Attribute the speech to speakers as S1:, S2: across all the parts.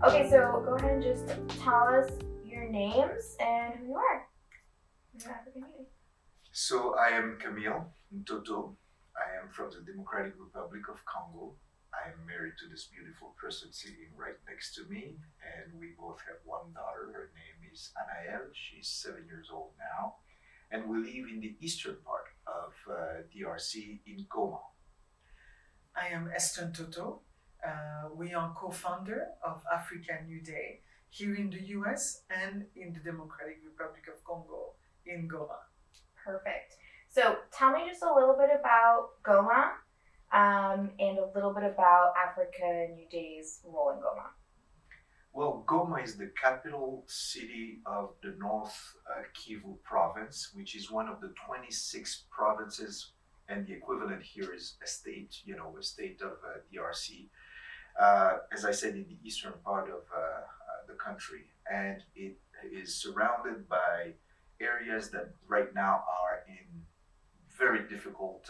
S1: Okay, so go ahead and just tell us your names and who you are. Your African Unity.
S2: So I am Camille Ntoto. I am from the Democratic Republic of Congo. I am married to this beautiful person sitting right next to me, and we both have one daughter. Her name is Anael. She's 7 years old now, and we live in the eastern part of DRC in Goma.
S3: I am Esther Toto. We are co-founder of African New Day here in the US and in the Democratic Republic of Congo in Goma.
S1: Perfect. So tell me just a little bit about Goma and a little bit about Africa New Day's role in Goma.
S2: Well, Goma is the capital city of the North Kivu province, which is one of the 26 provinces, and the equivalent here is a state, a state of DRC. As I said, in the eastern part of the country, and it is surrounded by areas that right now are in very difficult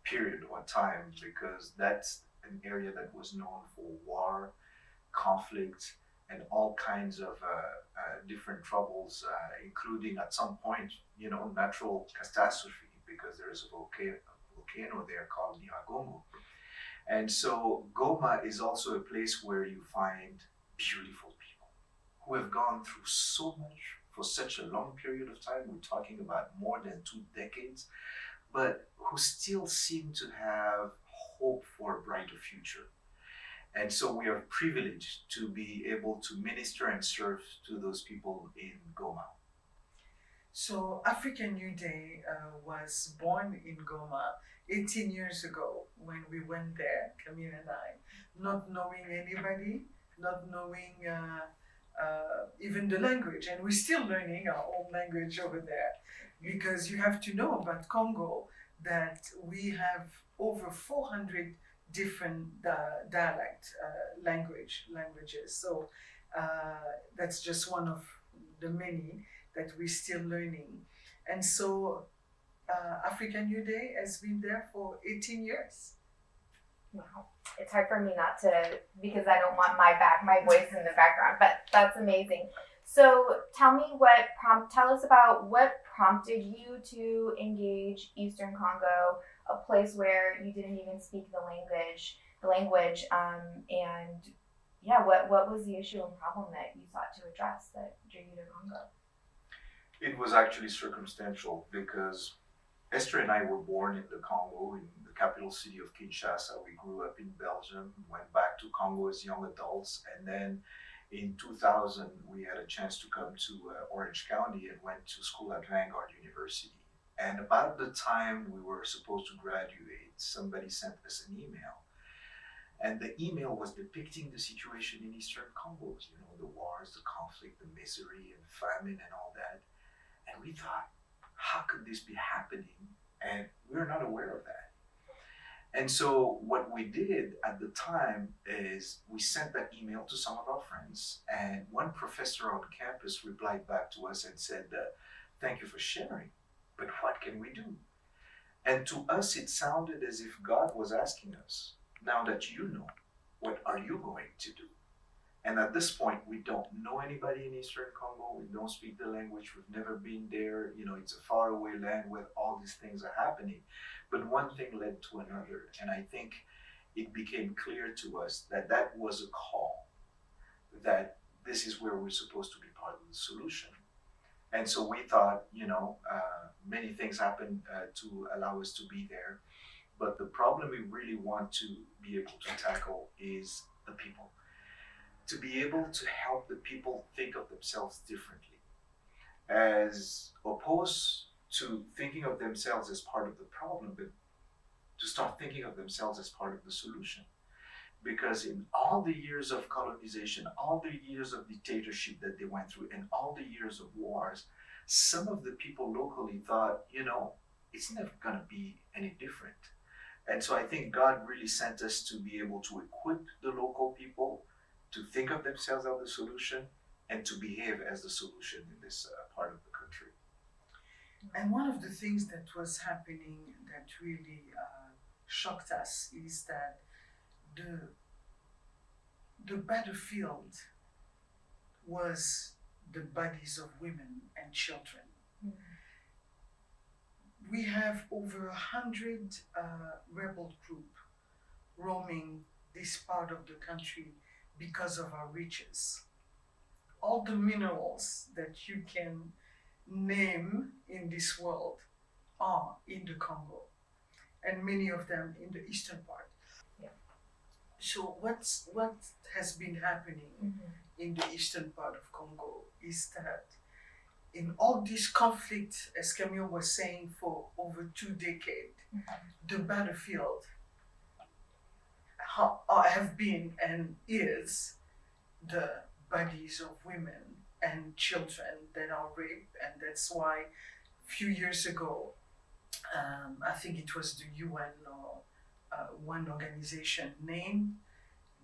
S2: period or time, because that's an area that was known for war, conflict, and all kinds of different troubles, including at some point, natural catastrophe, because there is a volcano there called Nyiragongo. And so Goma is also a place where you find beautiful people who have gone through so much for such a long period of time. We're talking about more than 2 decades, but who still seem to have hope for a brighter future. And so we are privileged to be able to minister and serve to those people in Goma.
S3: So African New Day was born in Goma 18 years ago when we went there, Camille and I, not knowing anybody, not knowing even the language. And we're still learning our own language over there, because you have to know about Congo that we have over 400 different languages. So that's just one of the many that we're still learning. And so African New Day has been there for 18 years.
S1: Wow. It's hard for me not to, because I don't want my voice in the background, but that's amazing. So tell us about what prompted you to engage Eastern Congo, a place where you didn't even speak the language, and yeah, what was the issue and problem that you sought to address that drew you to Congo?
S2: It was actually circumstantial, because Esther and I were born in the Congo, in the capital city of Kinshasa. We grew up in Belgium, went back to Congo as young adults, and then in 2000 we had a chance to come to Orange County and went to school at Vanguard University. And about the time we were supposed to graduate, somebody sent us an email. And the email was depicting the situation in Eastern Congo, the wars, the conflict, the misery and famine and all that. And we thought, how could this be happening? And we were not aware of that. And so what we did at the time is we sent that email to some of our friends, and one professor on campus replied back to us and said, thank you for sharing, but what can we do? And to us, it sounded as if God was asking us, now that you know, what are you going to do? And at this point, we don't know anybody in Eastern Congo. We don't speak the language. We've never been there. It's a faraway land where all these things are happening. But one thing led to another. And I think it became clear to us that that was a call, that this is where we're supposed to be part of the solution. And so we thought, many things happened to allow us to be there. But the problem we really want to be able to tackle is the people. To be able to help the people think of themselves differently, as opposed to thinking of themselves as part of the problem, but to start thinking of themselves as part of the solution. Because in all the years of colonization, all the years of dictatorship that they went through, and all the years of wars, some of the people locally thought, it's never going to be any different. And so I think God really sent us to be able to equip the local people to think of themselves as the solution and to behave as the solution in this part of the country.
S3: And one of the things that was happening that really shocked us is that the battlefield was the bodies of women and children. We have over 100 rebel group roaming this part of the country because of our riches. All the minerals that you can name in this world are in the Congo, and many of them in the eastern part.
S1: Yeah.
S3: So what has been happening in the eastern part of Congo is that in all this conflict, as Camille was saying, for over 2 decades, the battlefield have been and is the bodies of women and children that are raped, and that's why a few years ago, I think it was the UN or one organization named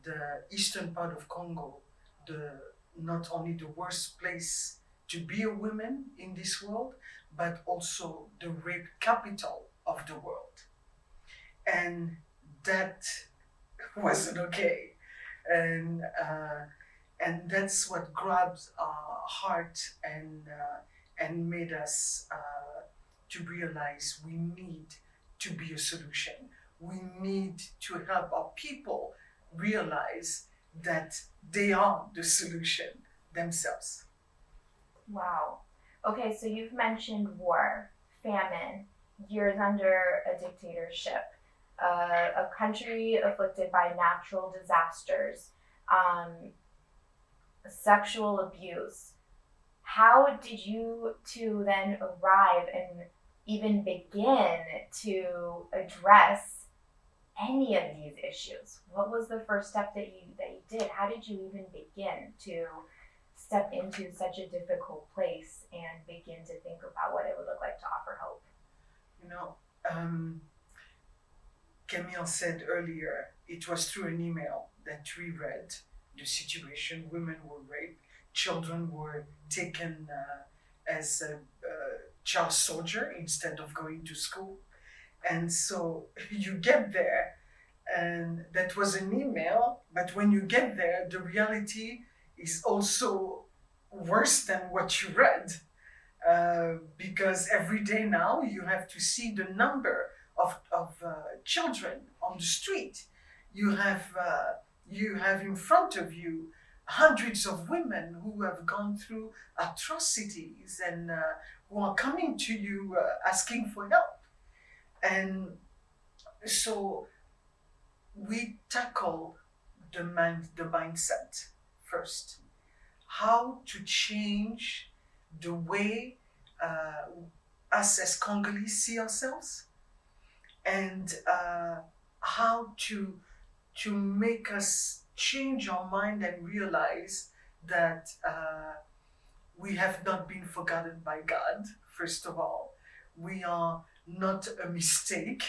S3: the eastern part of Congo the not only the worst place to be a woman in this world, but also the rape capital of the world. And that wasn't okay. And that's what grabs our heart and made us to realize we need to be a solution. We need to help our people realize that they are the solution themselves.
S1: Wow. Okay, so you've mentioned war, famine, years under a dictatorship, a country afflicted by natural disasters, sexual abuse. How did you two then arrive and even begin to address any of these issues? What was the first step that you did? How did you even begin to step into such a difficult place and begin to think about what it would look like to offer hope?
S3: You know, Camille said earlier, it was through an email that we read the situation. Women were raped, children were taken as a child soldier instead of going to school. And so you get there, and that was an email, but when you get there, the reality is also worse than what you read. Because every day now you have to see the number of children on the street. You have in front of you hundreds of women who have gone through atrocities and who are coming to you asking for help. And so we tackle the mindset first. How to change the way us as Congolese see ourselves, and how to make us change our mind and realize that we have not been forgotten by God. First of all, we are not a mistake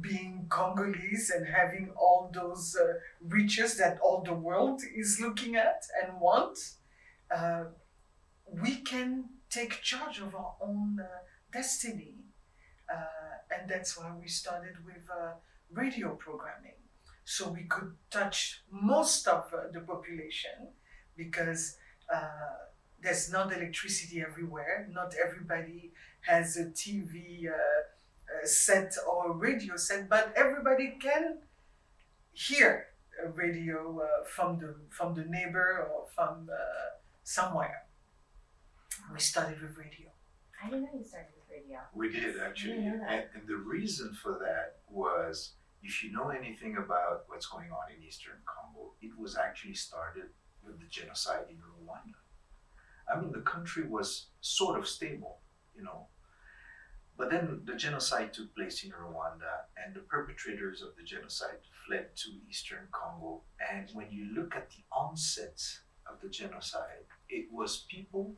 S3: being Congolese and having all those riches that all the world is looking at and wants. We can take charge of our own destiny. And that's why we started with radio programming. So we could touch most of the population, because there's not electricity everywhere. Not everybody has a TV set or a radio set, but everybody can hear a radio from the neighbor or from somewhere. We started with radio.
S1: I didn't know you started with radio.
S2: We did actually,
S1: I didn't know that.
S2: and the reason for that was, if you know anything about what's going on in Eastern Congo, it was actually started with the genocide in Rwanda. I mean, the country was sort of stable, but then the genocide took place in Rwanda, and the perpetrators of the genocide fled to Eastern Congo. And when you look at the onset of the genocide, it was people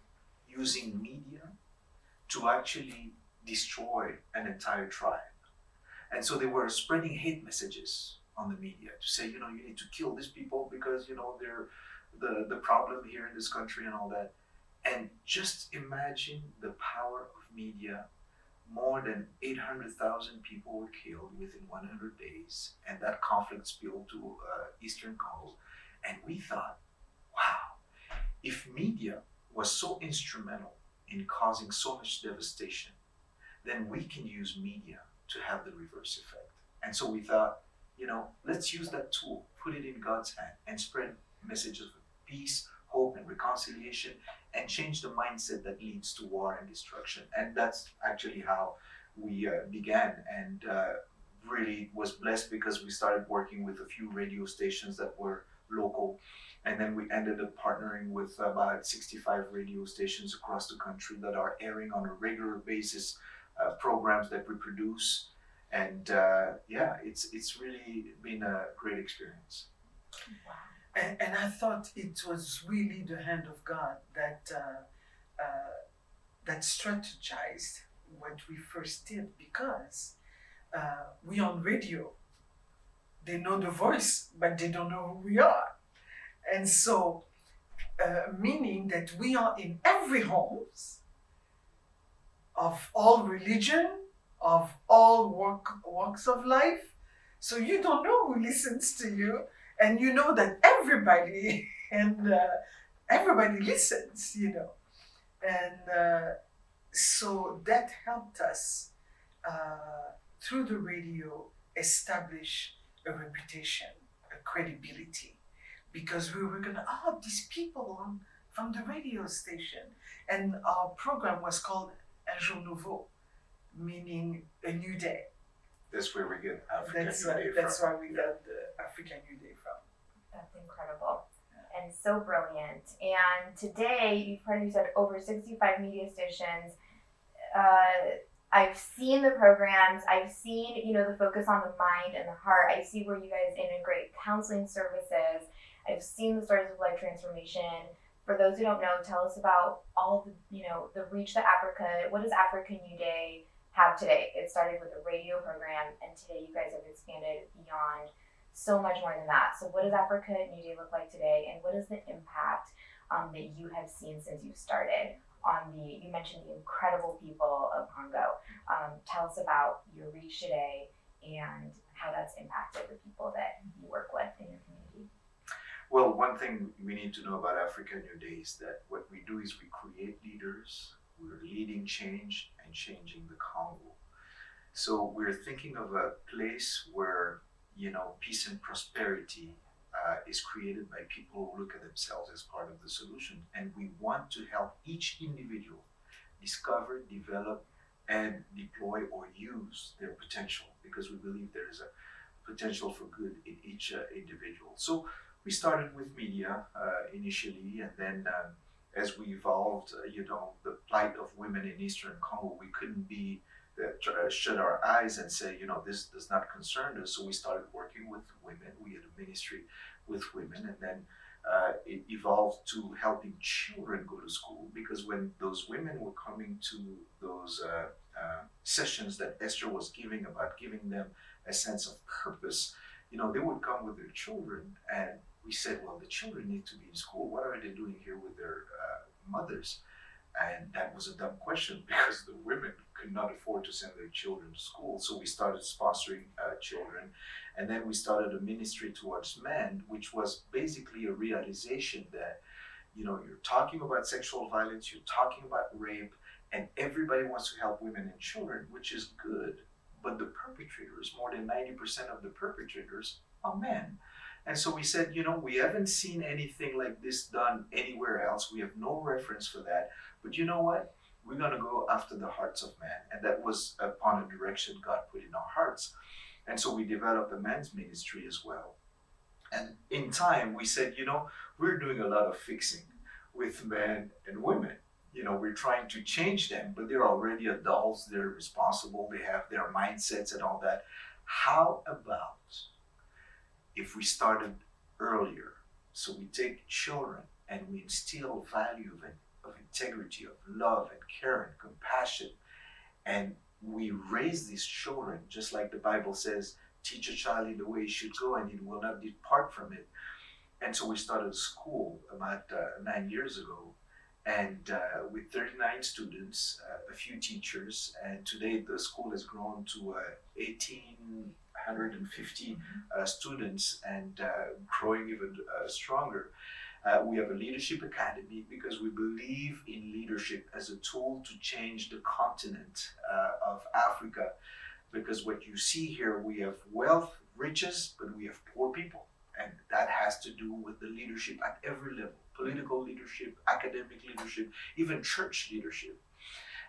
S2: using media to actually destroy an entire tribe. And so they were spreading hate messages on the media to say, you need to kill these people because, they're the problem here in this country and all that. And just imagine the power of media. More than 800,000 people were killed within 100 days, and that conflict spilled to Eastern Congo. And we thought, wow, if media was so instrumental in causing so much devastation, then we can use media to have the reverse effect. And so we thought, let's use that tool, put it in God's hand, and spread messages of peace, hope, and reconciliation, and change the mindset that leads to war and destruction. And that's actually how we began, and really was blessed because we started working with a few radio stations that were local. And then we ended up partnering with about 65 radio stations across the country that are airing on a regular basis programs that we produce. And it's really been a great experience.
S1: Wow.
S3: And I thought it was really the hand of God that that strategized what we first did, because we on radio, they know the voice, but they don't know who we are. And so, meaning that we are in every homes of all religion, of all walks of life. So you don't know who listens to you, and you know that everybody and everybody listens, and so that helped us through the radio establish a reputation, a credibility, because we were gonna these people from the radio station, and our program was called Un Jour Nouveau, meaning a new day.
S2: That's where we get African New Day from.
S3: That's why we got the African New Day from.
S1: That's incredible and so brilliant. And today, you've produced at over 65 media stations. I've seen the programs. I've seen, the focus on the mind and the heart. I see where you guys integrate counseling services. I've seen the stories of life transformation. For those who don't know, tell us about all the, the reach that Africa. What does Africa New Day have today? It started with a radio program, and today you guys have expanded beyond so much more than that. So what does Africa New Day look like today, and what is the impact that you have seen since you started on you mentioned the incredible people of Congo. Tell us about your reach today and how that's impacted the people that you work with in your community.
S2: Well, one thing we need to know about Africa New Day is that what we do is we create leaders, we're leading change and changing the Congo. So we're thinking of a place where, peace and prosperity is created by people who look at themselves as part of the solution. And we want to help each individual discover, develop, and deploy or use their potential, because we believe there is a potential for good in each individual. So we started with media initially, and then as we evolved, the plight of women in Eastern Congo, we couldn't shut our eyes and say, this does not concern us. So we started working with women. We had a ministry with women, and then it evolved to helping children go to school, because when those women were coming to those sessions that Esther was giving about giving them a sense of purpose, they would come with their children, and we said, well, the children need to be in school. What are they doing here with their mothers? And that was a dumb question, because the women could not afford to send their children to school. So we started sponsoring children. And then we started a ministry towards men, which was basically a realization that, you're talking about sexual violence, you're talking about rape, and everybody wants to help women and children, which is good. But the perpetrators, more than 90% of the perpetrators are men. And so we said, we haven't seen anything like this done anywhere else. We have no reference for that. But you know what? We're going to go after the hearts of men. And that was upon a direction God put in our hearts. And so we developed a men's ministry as well. And in time, we said, we're doing a lot of fixing with men and women. We're trying to change them, but they're already adults. They're responsible. They have their mindsets and all that. How about if we started earlier? So we take children and we instill value of integrity, of love and care and compassion. And we raise these children, just like the Bible says, teach a child in the way he should go and he will not depart from it. And so we started a school about 9 years ago, and with 39 students, a few teachers, and today the school has grown to 18 150 students and growing even stronger. We have a leadership academy because we believe in leadership as a tool to change the continent of Africa. Because what you see here, we have wealth, riches, but we have poor people. And that has to do with the leadership at every level: political leadership, academic leadership, even church leadership.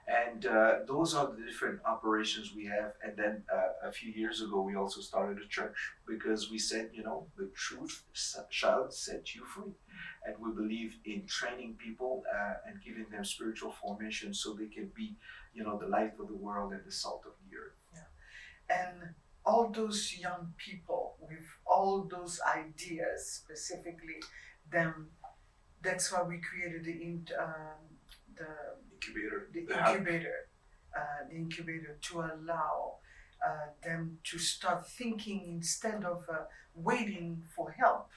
S2: And those are the different operations we have. And then a few years ago, we also started a church because we said, the truth shall set you free. And we believe in training people and giving them spiritual formation so they can be, the light of the world and the salt of the earth.
S3: And all those young people with all those ideas, specifically them, that's why we created the
S2: Incubator.
S3: The incubator to allow them to start thinking instead of waiting for help.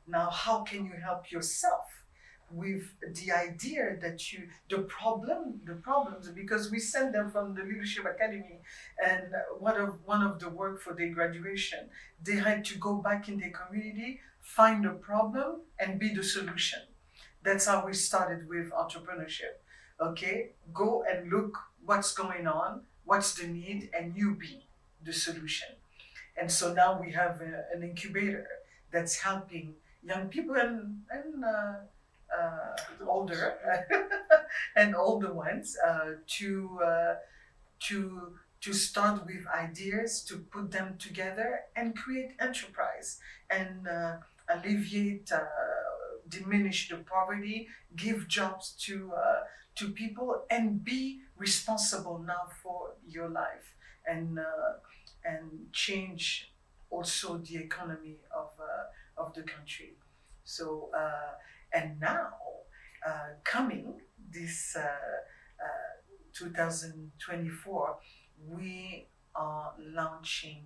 S3: Now, how can you help yourself? With the idea that the problems, because we send them from the Leadership Academy, and one of the work for their graduation, they had to go back in their community, find a problem, and be the solution. That's how we started with entrepreneurship. Okay, go and look what's going on, what's the need, and you be the solution. And so now we have an incubator that's helping young people and older and older ones to start with ideas, to put them together and create enterprise and alleviate, diminish the poverty, give jobs to people, and be responsible now for your life and change also the economy of the country. So and now coming this 2024, we are launching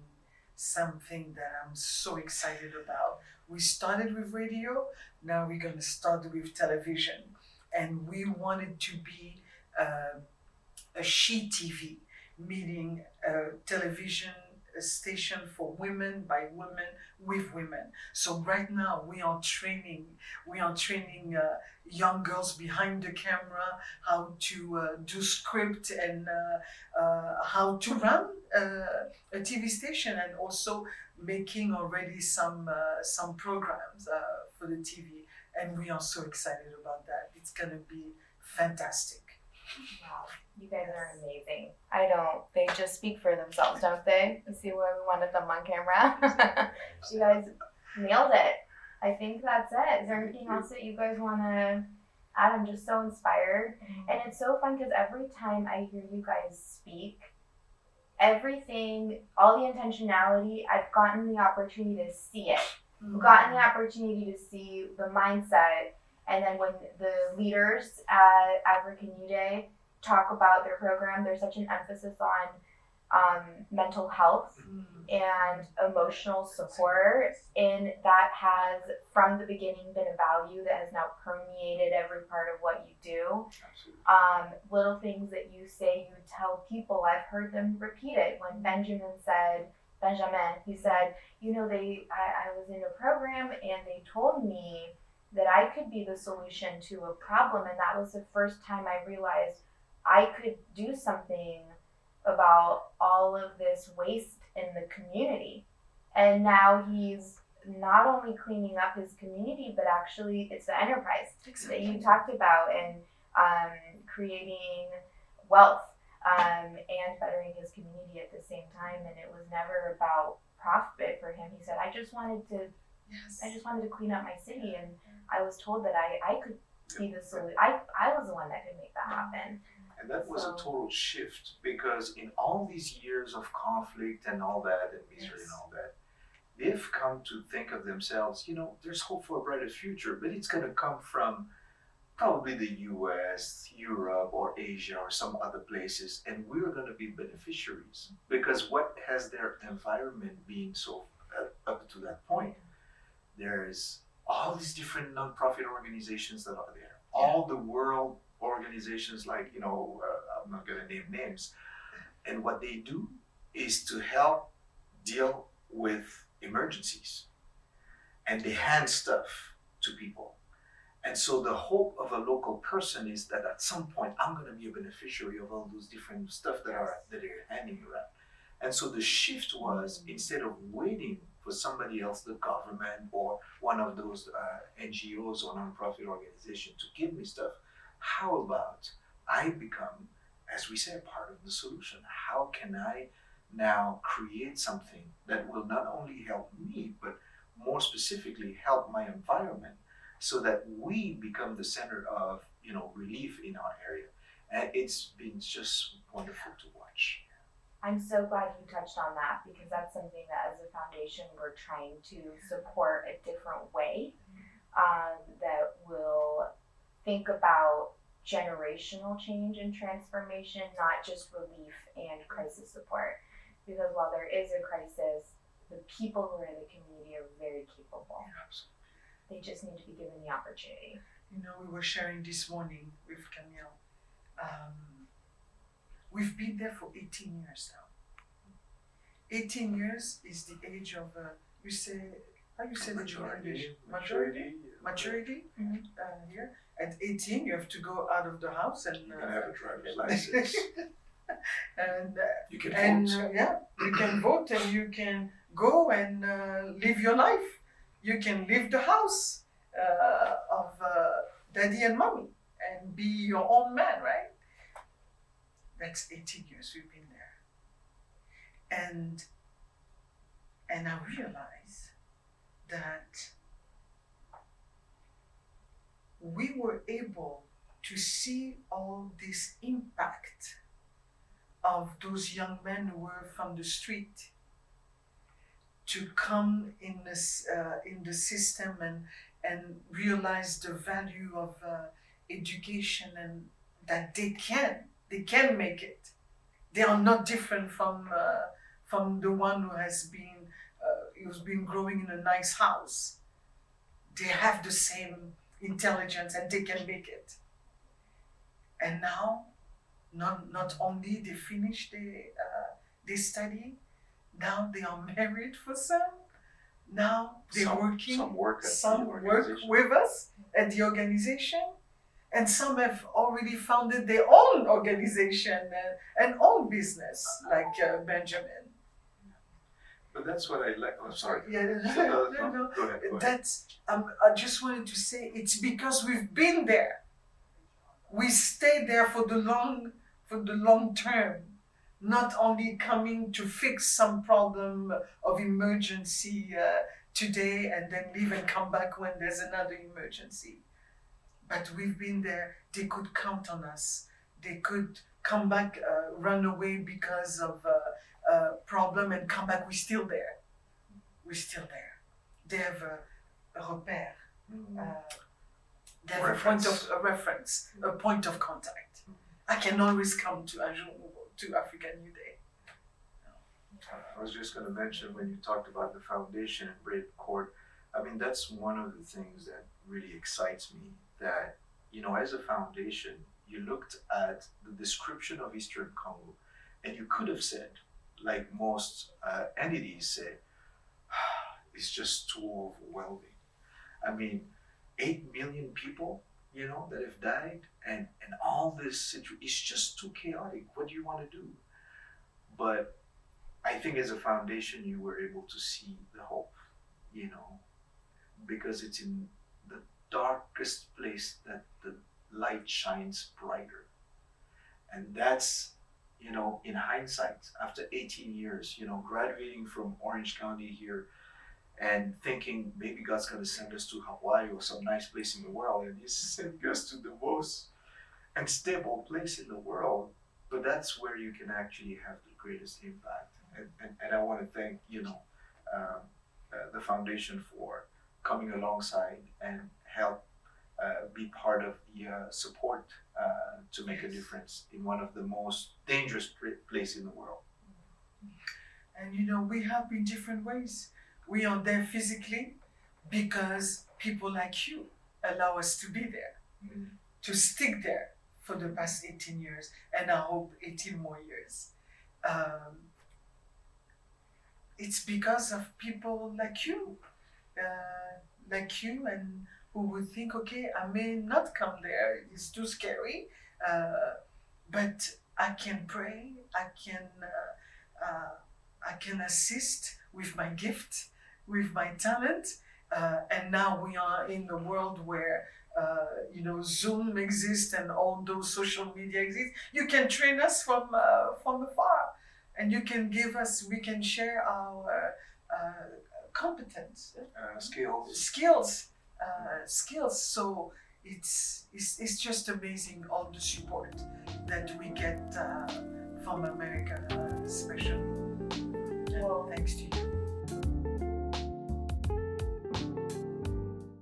S3: something that I'm so excited about. We started with radio, now we're going to start with television. And we wanted to be a She TV, meaning a television station for women, by women, with women. So right now we are training young girls behind the camera how to do script and how to run a TV station, and also making already some programs for the TV. And we are so excited about that. It's gonna be fantastic.
S1: Wow, you guys are amazing. I know, they just speak for themselves, don't they? You see where we wanted them on camera? You guys nailed it. I think that's it. Is there anything else that you guys want to add? I'm just so inspired. And it's so fun because every time I hear you guys speak, everything, all the intentionality, I've gotten the opportunity to see it. I've gotten the opportunity to see the mindset. And then when the leaders at African New Day talk about their program, there's such an emphasis on mental health and emotional support. And that has, from the beginning, been a value that has now permeated every part of what you do. Little things that you say, you tell people, I've heard them repeat it. When Benjamin, he said, I was in a program and they told me that I could be the solution to a problem. And that was the first time I realized I could do something about all of this waste in the community. And now he's not only cleaning up his community, but actually it's the enterprise that you talked about, and creating wealth and bettering his community at the same time. And it was never about profit for him. He said, I just wanted to clean up my city, and I was told that I could be the solution. I was the one that could make that happen.
S2: And that was a total shift, because in all these years of conflict and all that, and misery and all that, they've come to think of themselves, there's hope for a brighter future, but it's going to come from probably the US, Europe, or Asia, or some other places, and we're going to be beneficiaries. Because what has their environment been so up to that point? There's all these different non-profit organizations that are there, all the world organizations, like, I'm not going to name names, and what they do is to help deal with emergencies, and they hand stuff to people. And so the hope of a local person is that at some point I'm going to be a beneficiary of all those different stuff that they're handing around. And so the shift was, instead of waiting for somebody else, the government or one of those NGOs or nonprofit organizations to give me stuff, how about I become, as we say, part of the solution? How can I now create something that will not only help me, but more specifically help my environment, so that we become the center of, relief in our area? And it's been just wonderful to watch.
S1: I'm so glad you touched on that, because that's something that as a foundation we're trying to support a different way, that will think about generational change and transformation, not just relief and crisis support. Because while there is a crisis, the people who are in the community are very capable.
S2: Absolutely.
S1: They just need to be given the opportunity.
S3: We were sharing this morning with Camille. We've been there for 18 years now. 18 years is the age of, how you say that in English? Maturity. Here. At 18, you have to go out of the house and
S2: You can have a driver's license.
S3: and
S2: You can
S3: and
S2: vote.
S3: you can vote, and you can go and live your life. You can leave the house of daddy and mommy and be your own man, right? That's 18 years we've been there. And I realized that we were able to see all this impact of those young men who were from the street to come in the system and realize the value of education, and that they can make it. They are not different from the one who's been growing in a nice house. They have the same intelligence and they can make it. And now, not only they finish their study, now they are married for some. Now they're working.
S2: Some work at
S3: Some
S2: the
S3: work
S2: organization.
S3: with us at the organization, and some have already founded their own organization and own business, like Benjamin.
S2: But that's what I like. I'm sorry.
S3: Yeah,
S2: No,
S3: no.
S2: Go ahead.
S3: That's. I just wanted to say it's because we've been there. We stay there for the long term, not only coming to fix some problem of emergency today and then leave and come back when there's another emergency. But we've been there. They could count on us. They could come back, run away because of a problem and come back. We're still there. We're still there. They have a repère. They have a reference, a point of contact. I can always come to African New Day.
S2: I was just going to mention, when you talked about the foundation and Brave Court, I mean, that's one of the things that really excites me, that, as a foundation, you looked at the description of Eastern Congo, and you could have said, like most entities say, it's just too overwhelming. I mean, 8 million people, that have died, and all this situation, it's just too chaotic. What do you want to do? But I think as a foundation, you were able to see the hope, because it's in the darkest place that the light shines brighter. And that's, in hindsight, after 18 years, graduating from Orange County here and thinking maybe God's going to send us to Hawaii or some nice place in the world, and He's sending us to the most unstable place in the world. But that's where you can actually have the greatest impact. And I want to thank, the foundation for coming alongside and help be part of the support to make a difference in one of the most dangerous places in the world.
S3: And we help in different ways. We are there physically because people like you allow us to be there, to stick there for the past 18 years, and I hope 18 more years. it's because of people like you, and who would think, okay, I may not come there; it's too scary, but I can pray. I can assist with my gift, with my talent, and now we are in a world where Zoom exists and all those social media exist. You can train us from afar, and you can give us. We can share our competence, skills. So it's just amazing all the support that we get from America, especially. And
S1: Well,
S3: thanks to you.